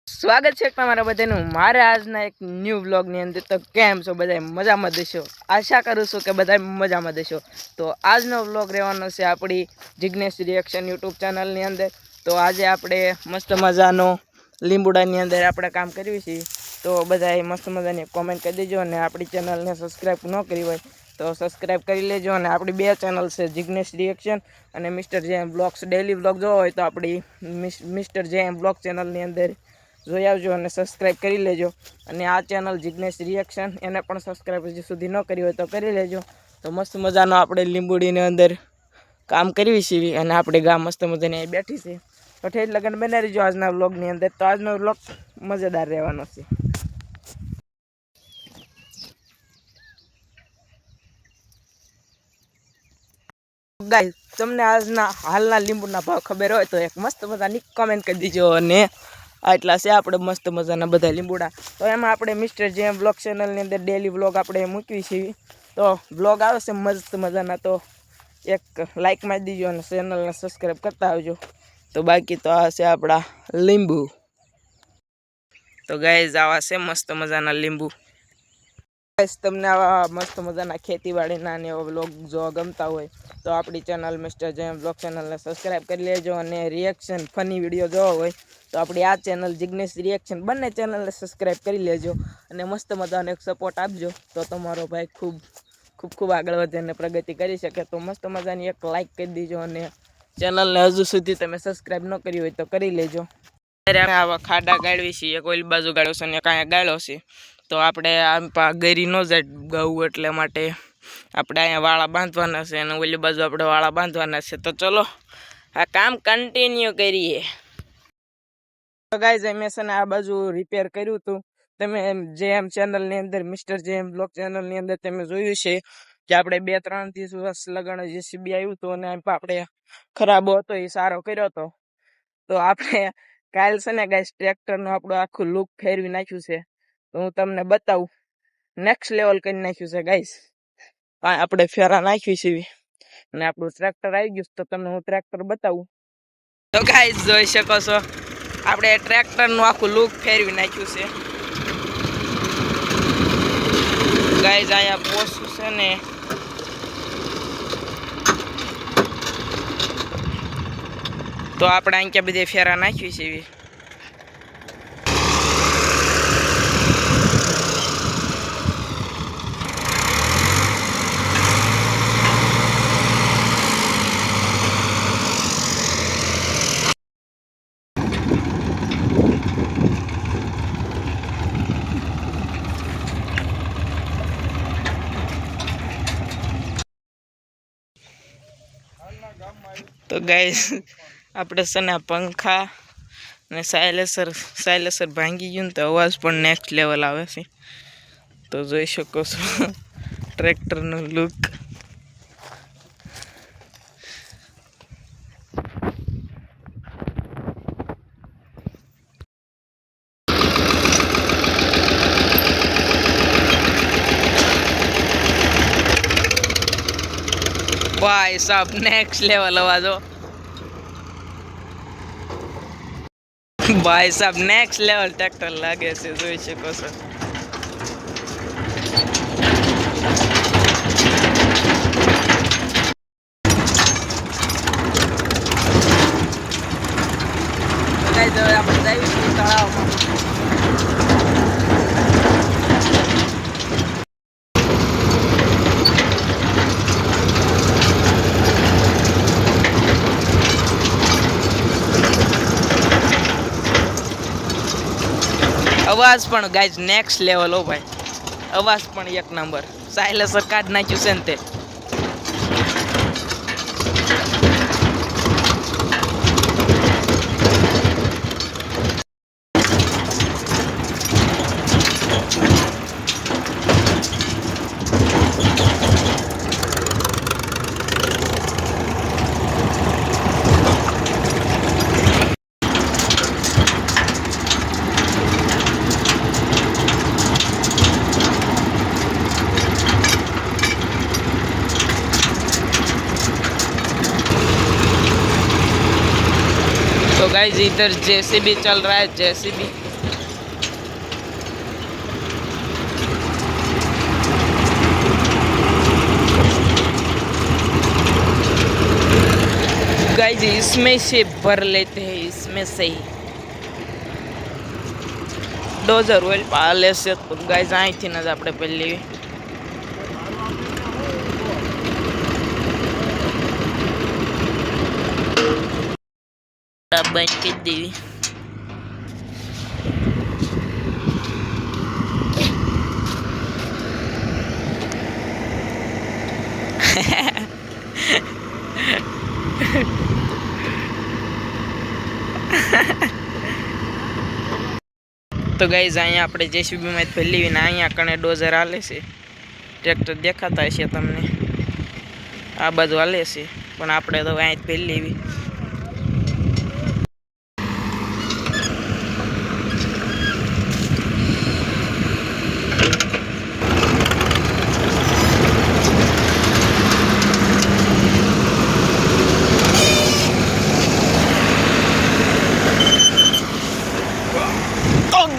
સ્વાગત છે તમારા બધાનું મારે આજના એક ન્યૂ વ્લોગની અંદર. તો કેમ છો બધા? મજામાં દેશો? આશા કરું છું કે બધા મજામાં દેશો. તો આજનો વ્લોગ રહેવાનો છે આપણી જિગ્નેશ રિએક્શન યુટ્યુબ ચેનલની અંદર. તો આજે આપણે મસ્ત મજાનો લીંબુડાની અંદર આપણે કામ કર્યું છીએ. તો બધાએ મસ્ત મજાની કોમેન્ટ કરી દેજો, અને આપણી ચેનલને સબસ્ક્રાઈબ ન કરી હોય તો સબસ્ક્રાઈબ કરી લેજો. અને આપણી બે ચેનલ છે, જિગ્નેશ રિએક્શન અને mister JM blogs. Daily vlog જોવો હોય તો આપણી મિસ્ટર જેએમ બ્લોગ ચેનલની અંદર જોઈ આવજો અને સબસ્ક્રાઈબ કરી લેજો. અને આ ચેનલ જિગ્નેશ રિએક્શન એને પણ સબસ્ક્રાઈબ હજી સુધી ન કરી હોય તો કરી લેજો. તો મસ્ત મજાનો આપણે લીંબુડીની અંદર કામ કરવી છીએ, અને આપણે ગામ મસ્ત મજાની અહીં બેઠી છે. તો ઠેઠ લગન બને રહીજો આજના વ્લોગની અંદર. તો આજનો વ્લોગ મજેદાર રહેવાનો છે. ગાઈસ, તમને આજના હાલના લીંબુના ભાવ ખબર હોય તો એક મસ્ત મજાની કમેન્ટ કરી દીજો. અને આટલા છે આપણે મસ્ત મજાના બધા લીંબુડા. તો એમાં આપણે મિસ્ટર જેએમ બ્લોગ ચેનલની અંદર ડેલી વ્લોગ આપણે મૂકવી છીએ. તો વ્લોગ આવે છે મસ્ત મજાના, તો એક લાઇક મારી દીજો અને ચેનલને સબસ્ક્રાઈબ કરતા આવજો. તો બાકી તો આ છે આપણા લીંબુ. તો ગાઈઝ, આવા છે મસ્ત મજાના લીંબુ. તમને આવા મસ્ત મજાના ખેતીવાડીના ને એવા વ્લોગ જોવા ગમતા હોય તો આપણી ચેનલ મિસ્ટર જેએમ બ્લોગ ચેનલને સબસ્ક્રાઈબ કરી લેજો. અને રિએક્શન ફની વિડીયો જોવા હોય તો આપણી આ ચેનલ જિગ્નેશ રિએક્શન બંને ચેનલને સબસ્ક્રાઈબ કરી લેજો. અને મસ્ત મજાનો એક સપોર્ટ આપજો તો તમારો ભાઈ ખૂબ આગળ વધે અને પ્રગતિ કરી શકે. તો મસ્ત મજાની એક લાઇક કરી દીજો, અને ચેનલને હજુ સુધી તમે સબસ્ક્રાઈબ ન કરી હોય તો કરી લેજો. આવા ખાડા ગાળવી છીએ, કોઈ બાજુ ગાળ્યો છે ને કાંઈ ગાળ્યો છે. તો આપણે આમ ગરી ન જાય ગાવું, એટલે માટે આપણે અહીંયા વાળા બાંધવાના છે, અને ઓલી બાજુ આપણે વાળા બાંધવાના છે. તો ચલો આ કામ કન્ટિન્યુ કરીએ. તો ગાઈઝ, મેં છે ને આ બાજુ રિપેર કર્યું હતું. તમે જેએમ ચેનલની અંદર મિસ્ટર જેએમ બ્લોગ ચેનલની અંદર તમે જોયું છે કે આપણે 2-3 દિવસ લગણ જેસીબી આવ્યું હતું, અને આપણે ખરાબ હતો એ સારો કર્યો હતો. તો આપણે કાલ છે ને ગાઈઝ ટ્રેક્ટરનું આપણું આખું લુક ફેરવી નાખ્યું છે. તો હું તમને બતાવું, નેક્સ્ટ લેવલ કરી નાખ્યું છે ગાઈઝ. આપણે ફેરા નાખી છે અને આપણું ટ્રેક્ટર આવી ગયું. તો તમને હું ટ્રેક્ટર બતાવું. તો ગાઈઝ, જોઈ શકો છો આપણે ટ્રેક્ટરનું આખું લુક ફેરવી નાખ્યું છે ગાઈઝ. અહીંયા પોસું છે ને, તો આપણે અહીં ક્યાં બધે ફેરા નાખી છે. તો ગાઈઝ, આપણે છે ને પંખા અને સાયલેસર ભાંગી ગયું ને, તો અવાજ પણ નેક્સ્ટ લેવલ આવે છે. તો જોઈ શકો છો ટ્રેક્ટરનું લુક. ભાઈ સાહેબ, નેક્સ્ટ લેવલ અવાજો. ભાઈ સાહેબ, નેક્સ્ટ લેવલ ટ્રેક્ટર લાગે છે, જોઈ શકો છો. આપણે જઈશું તળાવમાં. અવાજ પણ ગાઈઝ નેક્સ્ટ લેવલ. હો ભાઈ, અવાજ પણ એક નંબર. સાયલેસર કાઢ નાખ્યું છે ને તે. तो गाइज इधर जेसीबी चल रहा है, जेसीबी गाइस इसमें से भर लेते हैं, इसमें से ही डोजर ऑयल पाले से। तो गाइस आई थी ना આપણે પહેલી બંધ કરી દેવી। तो गाइज अँ अपने जेसीबी में फैली अँ कणे डोजर हाले से ट्रेक्टर देखाता है तमने आ बाजू हाले से पण आपणे तो अँ फैली।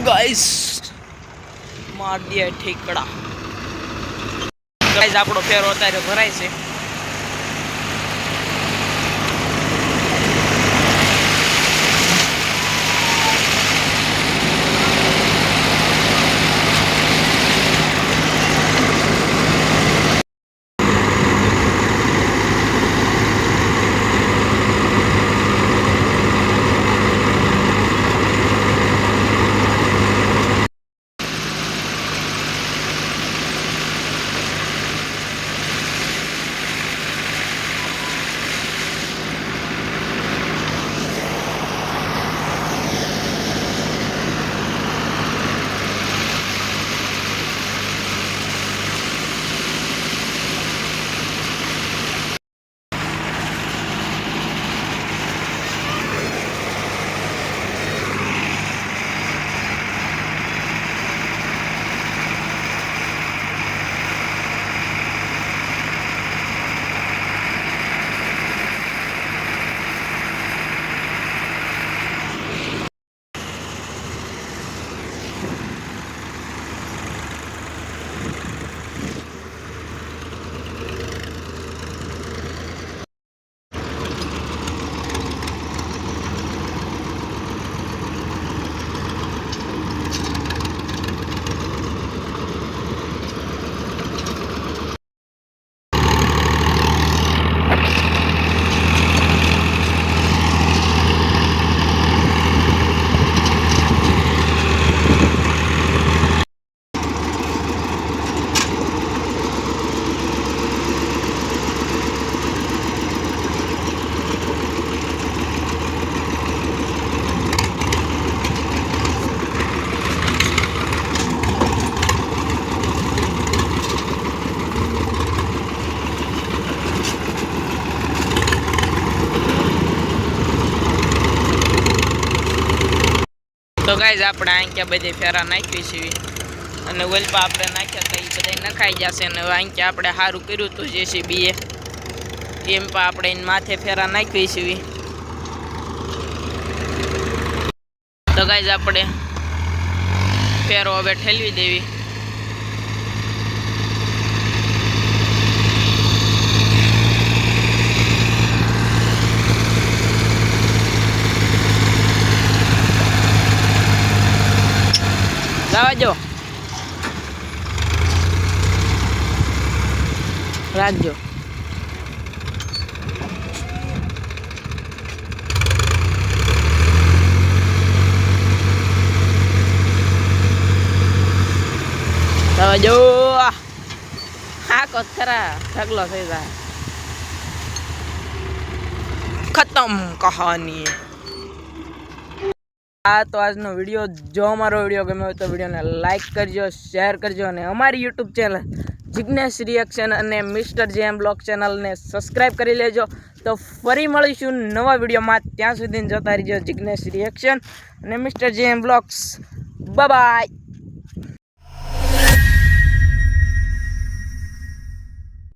गाइस मार दिया ठेकड़ा। गाइस आपणो फेरो अत्यारे भराय छे। तो गाइज આપણે આંક્યા બધે ફેરા નાખી છે અને ઓલપા આપણે નાખ્યા તો એ બધા નખાઈ જશે અને આંક્યા આપણે સારું કર્યું હતું જેસીબીએ એમ પા આપણે માથે ફેરા નાખી છે। તો ગાઈઝ આપણે ફેરો હવે ઠેલવી દેવી। राजो राजो राजो हाँ कोथरा ढगलो थई जाय खत्म कहानी। आ तो आजनो विडियो जो अमारो विडियो गम्यो होय तो विडियो ने लाइक करजो, शेर करजो ने अमारी यूट्यूब चैनल जिग्नेश रिएक्शन अने मिस्टर जेएम ब्लॉग चैनल ने सब्सक्राइब करी लेजो। तो फरी मळीशुं नवा विडियो में, त्यां सुधी जोता रहीजो जिग्नेश रिएक्शन अने mister JM blogs. Bye bye.